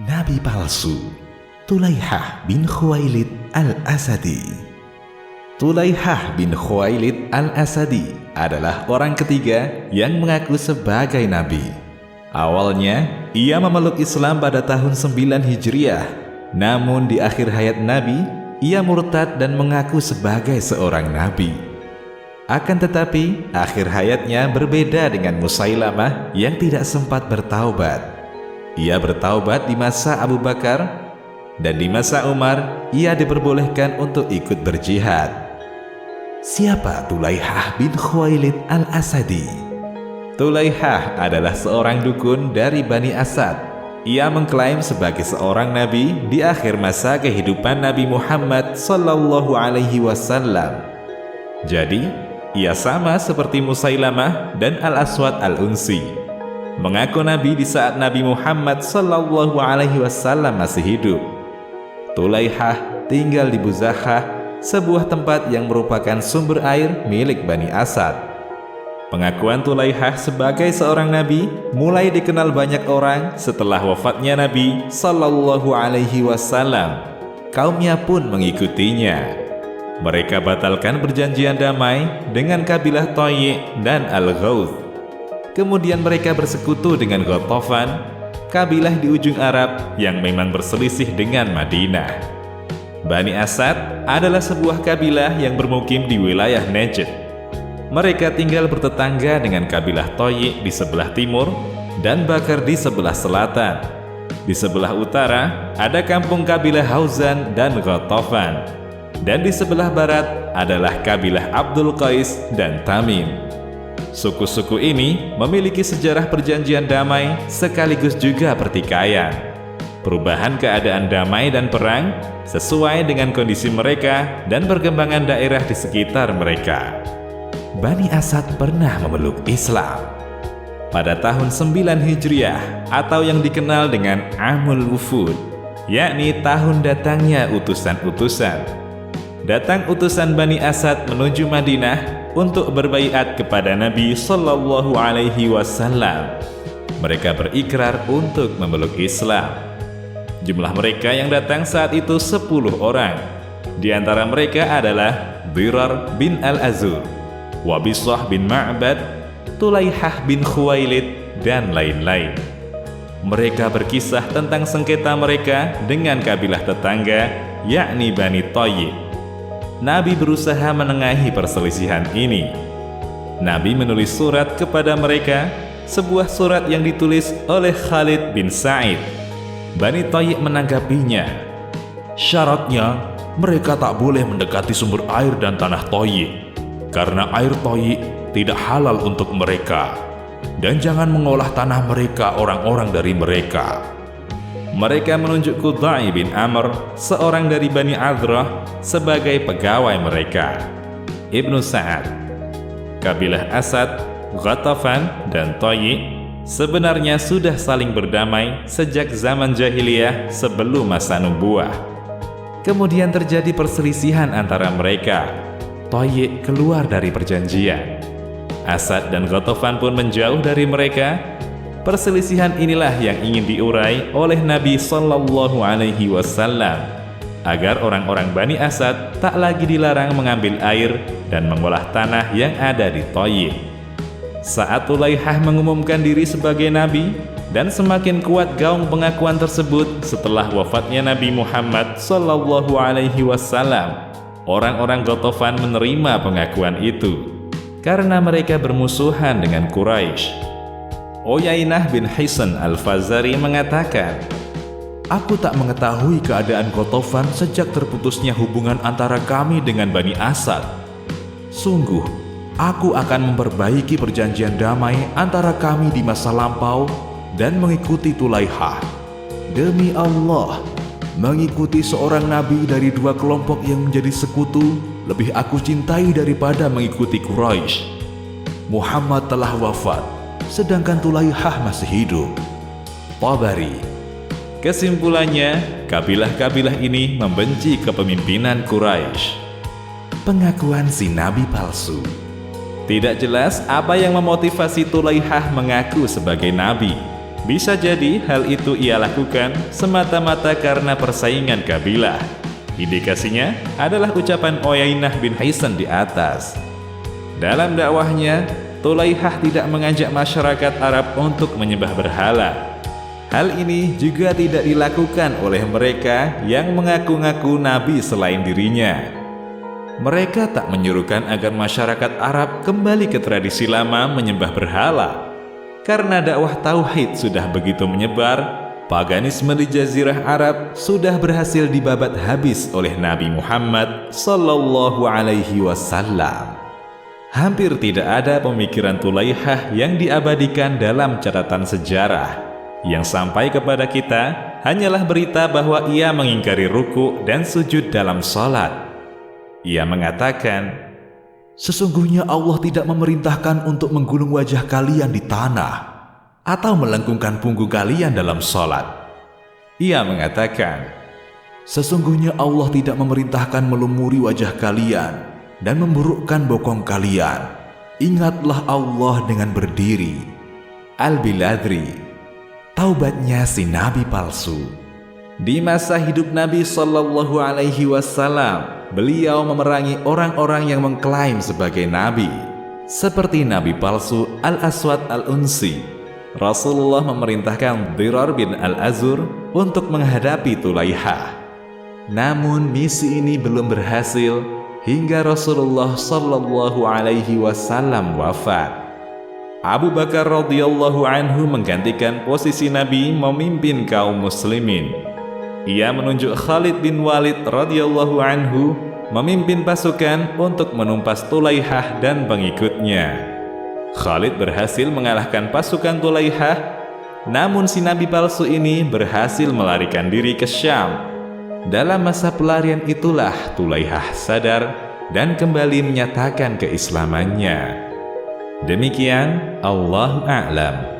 Nabi palsu Tulaihah bin Khuwailid al-Asadi. Tulaihah bin Khuwailid al-Asadi adalah orang ketiga yang mengaku sebagai nabi. Awalnya, ia memeluk Islam pada tahun 9 Hijriah. Namun di akhir hayat Nabi, ia murtad dan mengaku sebagai seorang nabi. Akan tetapi, akhir hayatnya berbeda dengan Musailamah yang tidak sempat bertaubat. Ia bertaubat di masa Abu Bakar, dan di masa Umar, ia diperbolehkan untuk ikut berjihad. Siapa Tulaihah bin Khuwailid al-Asadi? Tulaihah adalah seorang dukun dari Bani Asad. Ia mengklaim sebagai seorang nabi di akhir masa kehidupan Nabi Muhammad SAW. Jadi, ia sama seperti Musailamah dan Al-Aswad Al-Unsi, mengaku nabi di saat Nabi Muhammad SAW masih hidup. Tulaihah tinggal di Buzakhah, sebuah tempat yang merupakan sumber air milik Bani Asad. Pengakuan Tulaihah sebagai seorang nabi mulai dikenal banyak orang setelah wafatnya Nabi SAW. Kaumnya pun mengikutinya. Mereka batalkan perjanjian damai dengan kabilah Thayy' dan Al-Ghawth. Kemudian mereka bersekutu dengan Ghatafan, kabilah di ujung Arab yang memang berselisih dengan Madinah. Bani Asad adalah sebuah kabilah yang bermukim di wilayah Najd. Mereka tinggal bertetangga dengan kabilah Thayy' di sebelah timur dan Bakar di sebelah selatan. Di sebelah utara ada kampung kabilah Hauzan dan Ghatafan. Dan di sebelah barat adalah kabilah Abdul Qais dan Tamim. Suku-suku ini memiliki sejarah perjanjian damai sekaligus juga pertikaian. Perubahan keadaan damai dan perang sesuai dengan kondisi mereka dan perkembangan daerah di sekitar mereka. Bani Asad pernah memeluk Islam pada tahun 9 Hijriah atau yang dikenal dengan Amul Wufud, yakni tahun datangnya utusan-utusan. Datang utusan Bani Asad menuju Madinah untuk berbaiat kepada Nabi SAW. Mereka berikrar untuk memeluk Islam. Jumlah mereka yang datang saat itu 10 orang. Di antara mereka adalah Dirar bin Al-Azur, Wabisah bin Ma'bad, Tulaihah bin Khuwailid, dan lain-lain. Mereka berkisah tentang sengketa mereka dengan kabilah tetangga, yakni Bani Thayy'. Nabi berusaha menengahi perselisihan ini. Nabi menulis surat kepada mereka, sebuah surat yang ditulis oleh Khalid bin Sa'id. Bani Thayy' menanggapinya. Syaratnya, mereka tak boleh mendekati sumber air dan tanah Thayy', karena air Thayy' tidak halal untuk mereka, dan jangan mengolah tanah mereka orang-orang dari mereka. Mereka menunjuk Qudai bin Amr, seorang dari Bani Adrah, sebagai pegawai mereka. Ibnu Sa'ad, kabilah Asad, Ghatafan, dan Thayy' sebenarnya sudah saling berdamai sejak zaman jahiliyah sebelum masa nubuah. Kemudian terjadi perselisihan antara mereka. Thayy' keluar dari perjanjian. Asad dan Ghatafan pun menjauh dari mereka. Perselisihan inilah yang ingin diurai oleh Nabi SAW agar orang-orang Bani Asad tak lagi dilarang mengambil air dan mengolah tanah yang ada di Thayy'. Saat Tulaihah mengumumkan diri sebagai nabi dan semakin kuat gaung pengakuan tersebut setelah wafatnya Nabi Muhammad SAW, orang-orang Ghatafan menerima pengakuan itu karena mereka bermusuhan dengan Quraisy. Uyainah bin Hisan al-Fazari mengatakan, "Aku tak mengetahui keadaan Ghatafan sejak terputusnya hubungan antara kami dengan Bani Asad. Sungguh, aku akan memperbaiki perjanjian damai antara kami di masa lampau dan mengikuti Tulaihah. Demi Allah, mengikuti seorang nabi dari dua kelompok yang menjadi sekutu lebih aku cintai daripada mengikuti Quraisy. Muhammad telah wafat, sedangkan Tulaihah masih hidup." Tabari. Kesimpulannya, kabilah-kabilah ini membenci kepemimpinan Quraisy. Pengakuan si nabi palsu. Tidak jelas apa yang memotivasi Tulaihah mengaku sebagai nabi. Bisa jadi hal itu ia lakukan semata-mata karena persaingan kabilah. Indikasinya adalah ucapan Uyainah bin Hisn di atas. Dalam dakwahnya, Tulaihah tidak mengajak masyarakat Arab untuk menyembah berhala. Hal ini juga tidak dilakukan oleh mereka yang mengaku-ngaku nabi selain dirinya. Mereka tak menyuruhkan agar masyarakat Arab kembali ke tradisi lama menyembah berhala. Karena dakwah tauhid sudah begitu menyebar, paganisme di Jazirah Arab sudah berhasil dibabat habis oleh Nabi Muhammad sallallahu alaihi wasallam. Hampir tidak ada pemikiran Tulaihah yang diabadikan dalam catatan sejarah. Yang sampai kepada kita hanyalah berita bahwa ia mengingkari ruku dan sujud dalam salat. Ia mengatakan, "Sesungguhnya Allah tidak memerintahkan untuk menggulung wajah kalian di tanah atau melengkungkan punggung kalian dalam salat." Ia mengatakan, "Sesungguhnya Allah tidak memerintahkan melumuri wajah kalian dan memburukkan bokong kalian. Ingatlah Allah dengan berdiri." Al-Biladri. Taubatnya si nabi palsu. Di masa hidup Nabi sallallahu alaihi wasallam, beliau memerangi orang-orang yang mengklaim sebagai nabi, seperti nabi palsu Al-Aswad Al-Unsi. Rasulullah memerintahkan Dirar bin Al-Azur untuk menghadapi Tulaihah. Namun misi ini belum berhasil hingga Rasulullah sallallahu alaihi wasallam wafat. Abu Bakar radhiyallahu anhu menggantikan posisi Nabi memimpin kaum muslimin. Ia menunjuk Khalid bin Walid radhiyallahu anhu memimpin pasukan untuk menumpas Tulaihah dan pengikutnya. Khalid berhasil mengalahkan pasukan Tulaihah, namun si nabi palsu ini berhasil melarikan diri ke Syam. Dalam masa pelarian itulah Tulaihah sadar dan kembali menyatakan keislamannya. Demikian, Allahu a'lam.